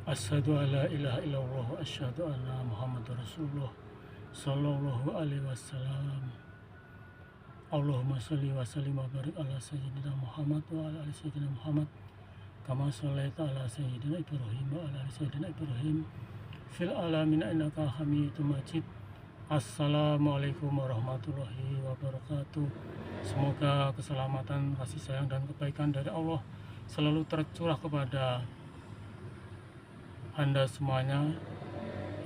Asyhadu an la ilaha illallah wa asyhadu anna Muhammadar Rasulullah sallallahu alaihi wasallam. Allahumma shalli wa sallim wa barik ala sayyidina Muhammad wa ala ali sayyidina Muhammad kama shallaita ala sayyidina Ibrahim wa ala ali sayyidina Ibrahim fil alamin innaka Hamidum Majid. Assalamualaikum warahmatullahi wabarakatuh. Semoga keselamatan, kasih sayang dan kebaikan dari Allah selalu tercurah kepada Anda semuanya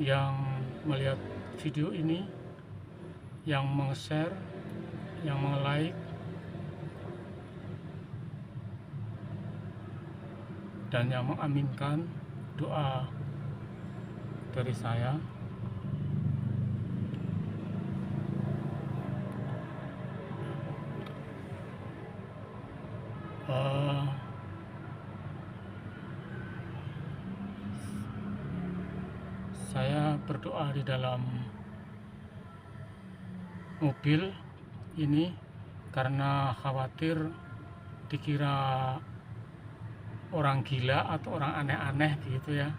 yang melihat video ini, yang meng-share, yang meng-like, dan yang mengaminkan doa dari saya. Saya berdoa di dalam mobil ini karena khawatir dikira orang gila atau orang aneh-aneh gitu ya,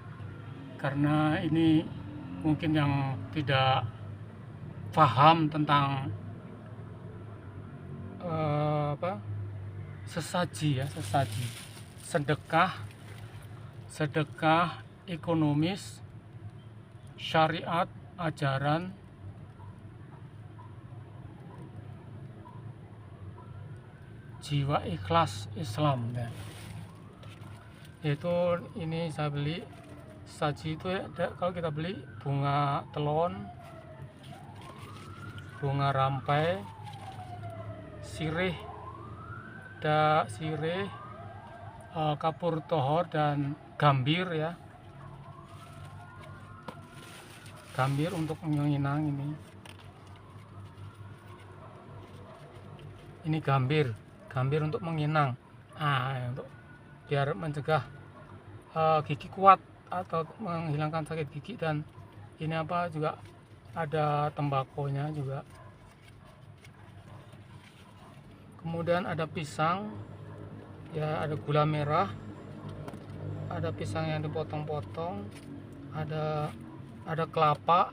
karena ini mungkin yang tidak paham tentang sesaji ya, sedekah ekonomis, syariat, ajaran jiwa ikhlas Islam ya. Itu ini saya beli saji itu ya, kalau kita beli bunga telon, bunga rampai, sirih, kapur tohor, dan gambir ya. Gambir untuk menginang ini gambir untuk menginang, untuk biar mencegah gigi kuat atau menghilangkan sakit gigi. Dan ini juga ada tembakonya juga. Kemudian ada pisang ya, ada gula merah, ada pisang yang dipotong-potong, ada kelapa,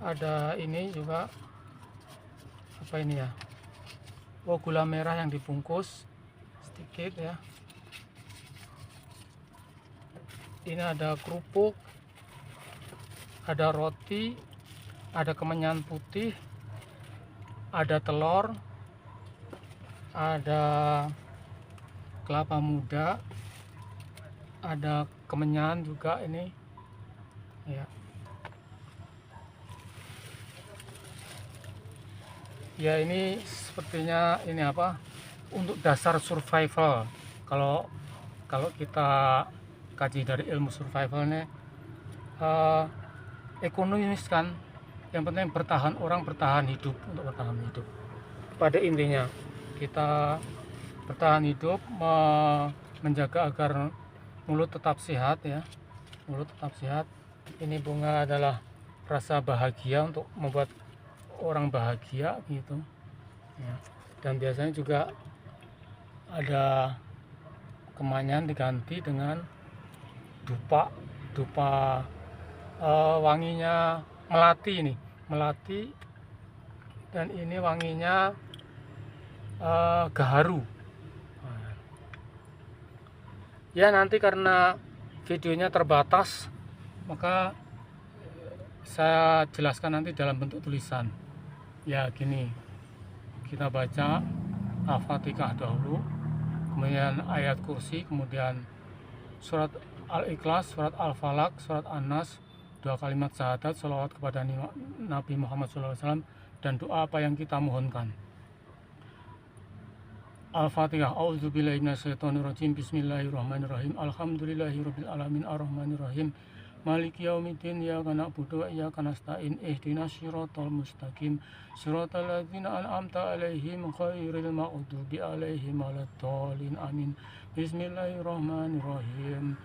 ada ini juga apa ini ya, gula merah yang dibungkus sedikit ya. Ini ada kerupuk, ada roti, ada kemenyan putih, ada telur, ada kelapa muda, ada kemenyan juga ini ya. Ya, ini sepertinya ini untuk dasar survival. Kalau kita kaji dari ilmu survival nih, ekonomis kan, yang penting bertahan hidup. Untuk bertahan hidup pada intinya kita bertahan hidup, menjaga agar mulut tetap sehat ya, Ini bunga adalah rasa bahagia, untuk membuat orang bahagia gitu ya. Dan biasanya juga ada kemenyan diganti dengan dupa wanginya melati, dan ini wanginya gaharu ya. Nanti karena videonya terbatas, maka saya jelaskan nanti dalam bentuk tulisan ya. Gini, kita baca Al-Fatihah dahulu, kemudian ayat kursi, kemudian surat Al-Ikhlas, surat Al-Falaq, surat An-Nas, 2 kalimat syahadat, sholawat kepada Nabi Muhammad SAW, dan doa apa yang kita mohonkan. Al-Fatihah. A'udzubillahi minasyaitonirrajim. Bismillahirrahmanirrahim. Alhamdulillahirabbil alamin arrahmanirrahim. Maliki yaumiddin. Iyyaka na'budu wa iyyaka nasta'in. Ihdinas shiratal mustaqim. Shiratal ladzina an'amta 'alaihim ghairil maghdubi 'alaihim waladdallin. Amin. Bismillahirrahmanirrahim.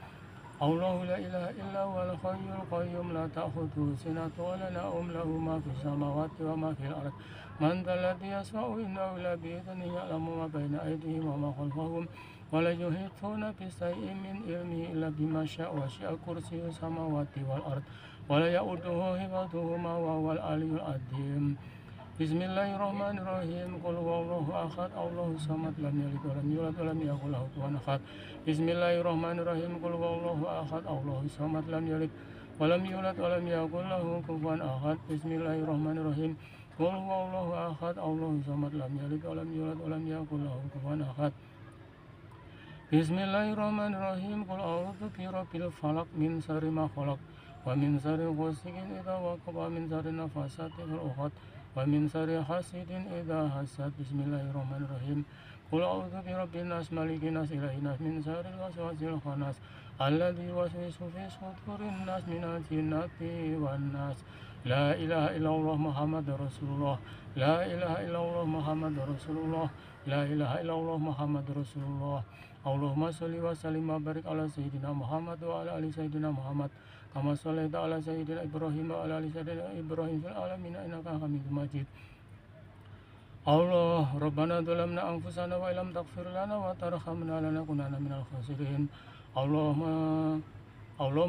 الله لا إله إلا هو الحي القيوم لا تأخذه سنة ولا نوم له ما في السماوات وما في الأرض من ذا الذي يشفع عنده إلا بإذنه يعلم ما بين أيديهم وما خلفهم ولا يحيطون بشيء من علمه إلا بما شاء وسع كرسيه السماوات والأرض ولا يؤوده حفظهما وهو العلي العظيم Bismillahirrahmanirrahim. Qul huwallahu ahad, Allahu samad, lam yalid walam yulad walam yakul lahu kufuwan ahad. Bismillahirrahmanirrahim. Qul huwallahu ahad, Allahu samad, lam yalid walam yulad walam yakul lahu kufuwan ahad. Bismillahirrahmanirrahim. Qul huwallahu ahad, Allahu samad, lam yalid walam yulad walam yakul lahu kufuwan ahad. Bismillahirrahmanirrahim. Qul a'udzu birabbil falaq min syarri ma khalaq wa min syarri ghasiqin idza waqab wa min syarri nafasati fil 'uqad wa min syarri hasidin idza hasad. Bismillahirrahmanirrahim. Qul a'udzu birabbin nas malikin nas ilahin nas min syarril waswasil khannas alladzi yuwaswisu fi sudurin nas minal jinnati wan nas. La ilaha illallah Muhammadur Rasulullah. La ilaha illallah Muhammadur Rasulullah. La ilaha illallah Muhammadur Rasulullah. Allahumma sholli wa sallim wa barik ala sayyidina Muhammad wa ala ali sayyidina Muhammad kama shallaita ala sayyidina Ibrahim wa ala ali sayyidina Ibrahim fil alamin innaka Hamidum Majid. Allah Rabbana dzalamna anfusana wa illam taghfir lana wa tarhamna lanakunanna minal khasirin. Allahumma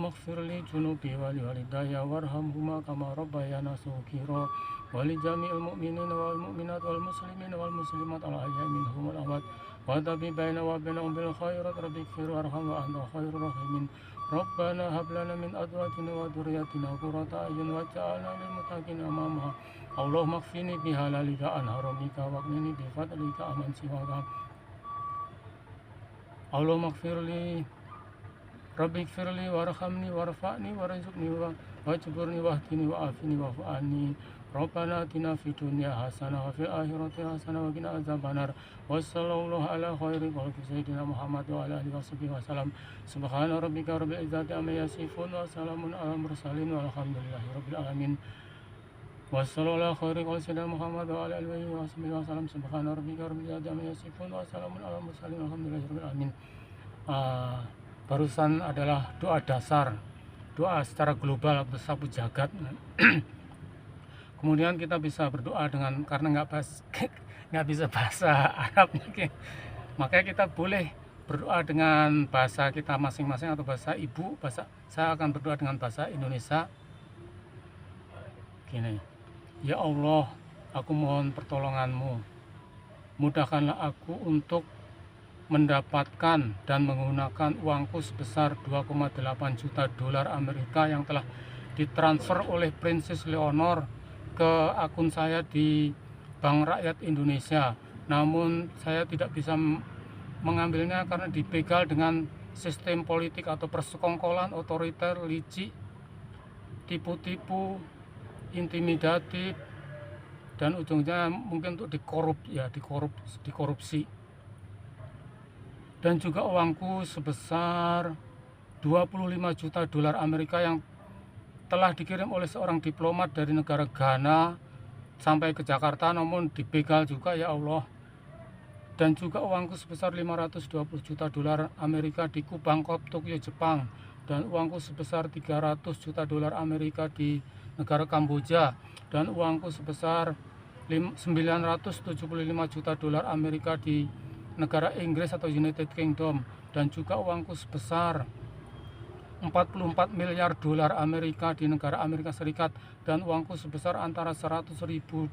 ighfir li junubi wa li walidayya warhamhuma kama rabbayana shaghira wa li jami'il mu'minina wal mu'minat wal muslimina wal muslimat al ahya'i minhum wal amwat wa tabi baina wa bainahum bil khairat rabbighfir warham wa anta khairur rahimin. Rabbana hab lana min azwajina wa dhurriyyatina qurrata a'yun waj'alna lil muttaqina imama. Allahumma kfini bihalalika an haramika waqnini bi fadlika aman siwaka. Allahumma ighfirli Rabbi ighfirli warhamni warfa'ni warzuqni wajburni wahdini wa'afini wa'fu anni. Rabbana atina fid dunya hasanah wa fil akhirati hasanah wa qina adzabannar. Wassallallahu ala khairi khalqi sayyidina Muhammad wa ala alihi washabihi wasallam. Subhana rabbika rabbil izzati amma yasifun wa salamun alal mursalin walhamdulillahi rabbil alamin. Wassallallahu ala khairi khalqi sayyidina Muhammad wa ala alihi washabihi wasallam. Subhana rabbika rabbil izzati amma yasifun wa salamun alal mursalin walhamdulillahi rabbil alamin. Barusan adalah doa dasar, doa secara global atau sapu jagat. Kemudian kita bisa berdoa dengan, karena nggak bisa bahasa Arab, makanya kita boleh berdoa dengan bahasa kita masing-masing atau bahasa ibu. Saya akan berdoa dengan bahasa Indonesia. Gini, ya Allah, aku mohon pertolonganmu, mudahkanlah aku untuk mendapatkan dan menggunakan uangku sebesar 2,8 juta dolar Amerika yang telah ditransfer oleh Princess Leonor ke akun saya di Bank Rakyat Indonesia. Namun saya tidak bisa mengambilnya karena dibegal dengan sistem politik atau persekongkolan otoriter, licik, tipu-tipu, intimidatif, dan ujungnya mungkin untuk dikorupsi. Dan juga uangku sebesar 25 juta dolar Amerika yang telah dikirim oleh seorang diplomat dari negara Ghana sampai ke Jakarta, namun dibegal juga, ya Allah. Dan juga uangku sebesar 520 juta dolar Amerika di Bangkok, Tokyo, Jepang. Dan uangku sebesar 300 juta dolar Amerika di negara Kamboja. Dan uangku sebesar 975 juta dolar Amerika di negara Inggris atau United Kingdom. Dan juga uangku sebesar 44 miliar dolar Amerika di negara Amerika Serikat. Dan uangku sebesar antara 100.000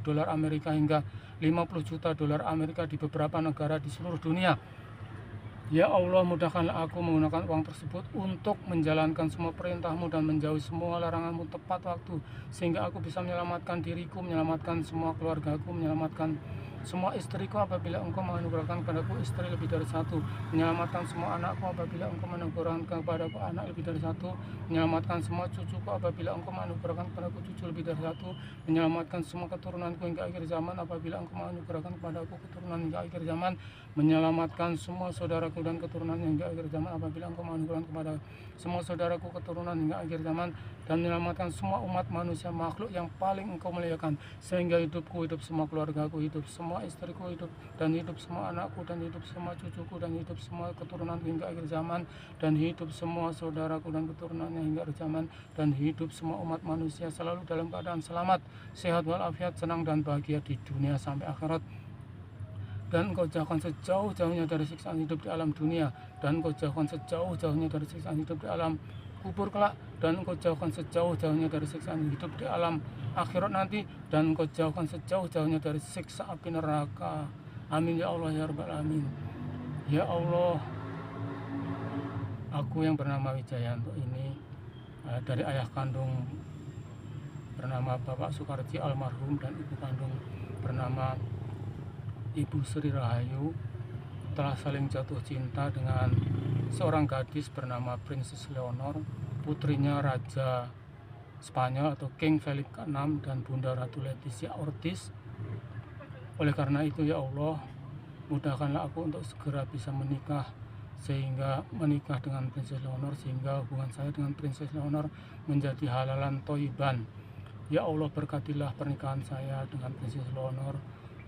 dolar Amerika hingga 50 juta dolar Amerika di beberapa negara di seluruh dunia. Ya Allah, mudahkanlah aku menggunakan uang tersebut untuk menjalankan semua perintahmu dan menjauhi semua laranganmu tepat waktu, sehingga aku bisa menyelamatkan diriku, menyelamatkan semua keluargaku, menyelamatkan semua istriku apabila engkau menganugerahkan kepadaku istri lebih dari satu, menyelamatkan semua anakku apabila engkau menganugerahkan kepadaku anak lebih dari satu, menyelamatkan semua cucuku apabila engkau menganugerahkan kepadaku cucu lebih dari satu, menyelamatkan semua keturunanku hingga akhir zaman apabila engkau menganugerahkan kepadaku keturunan hingga akhir zaman, menyelamatkan semua saudaraku dan keturunan hingga akhir zaman apabila engkau menganugerahkan kepada semua saudaraku keturunan hingga akhir zaman, dan menyelamatkan semua umat manusia makhluk yang paling engkau muliakan, sehingga hidupku, hidup semua keluargaku, hidup semua semua istriku hidup, dan hidup semua anakku, dan hidup semua cucuku, dan hidup semua keturunan hingga akhir zaman, dan hidup semua saudaraku dan keturunannya hingga akhir zaman, dan hidup semua umat manusia selalu dalam keadaan selamat, sehat walafiat, senang dan bahagia di dunia sampai akhirat. Dan Engkau jauhkan sejauh-jauhnya dari siksaan hidup di alam dunia, dan Engkau jauhkan sejauh-jauhnya dari siksaan hidup di alam kubur kelak, dan Engkau jauhkan sejauh-jauhnya dari siksaan hidup di alam akhirat nanti, dan Engkau jauhkan sejauh-jauhnya dari siksa api neraka. Amin ya Allah ya Rabbal Alamin. Ya Allah, aku yang bernama Wijayanto ini dari ayah kandung bernama Bapak Soekarji almarhum dan ibu kandung bernama Ibu Sri Rahayu telah saling jatuh cinta dengan seorang gadis bernama Princess Leonor, putrinya Raja Spanyol atau King Felix VI dan Bunda Ratu Leticia Ortiz. Oleh karena itu ya Allah, mudahkanlah aku untuk segera bisa menikah dengan Princess Leonor, sehingga hubungan saya dengan Princess Leonor menjadi halalan toiban. Ya Allah, berkatilah pernikahan saya dengan Princess Leonor,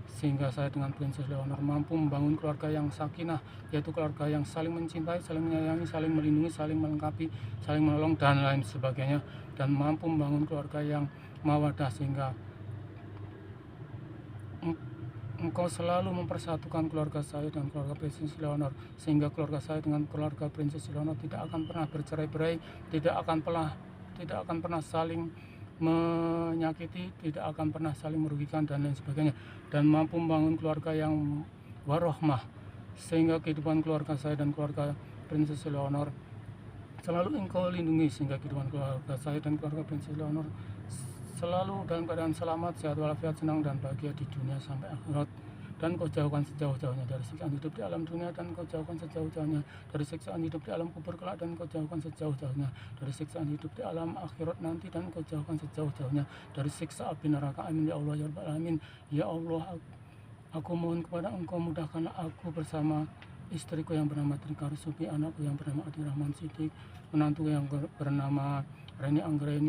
sehingga saya dengan Princess Leonor mampu membangun keluarga yang sakinah, yaitu keluarga yang saling mencintai, saling menyayangi, saling melindungi, saling melengkapi, saling menolong dan lain sebagainya, dan mampu membangun keluarga yang mawadah, sehingga Engkau selalu mempersatukan keluarga saya dengan keluarga Princess Leonor, sehingga keluarga saya dengan keluarga Princess Leonor tidak akan pernah bercerai-berai, tidak akan pernah saling menyakiti, tidak akan pernah saling merugikan dan lain sebagainya, dan mampu membangun keluarga yang warohmah, sehingga kehidupan keluarga saya dan keluarga Princess Leonor selalu Engkau lindungi, sehingga kehidupan keluarga saya dan keluarga Princess Leonor selalu dalam keadaan selamat, sehat walafiat, senang dan bahagia di dunia sampai akhirat. Dan Kau jauhkan sejauh-jauhnya dari siksaan hidup di alam dunia, dan Kau jauhkan sejauh-jauhnya dari siksaan hidup di alam kubur kelak, dan Kau jauhkan sejauh-jauhnya dari siksaan hidup di alam akhirat nanti, dan Kau jauhkan sejauh-jauhnya dari siksa api neraka. Amin ya Allah ya Rabbal Alamin. Ya Allah, aku mohon kepada Engkau, mudahkanlah aku bersama istriku yang bernama Trika Rusupi, anakku yang bernama Adi Rahman Sidik, menantu yang bernama Reni Anggraini,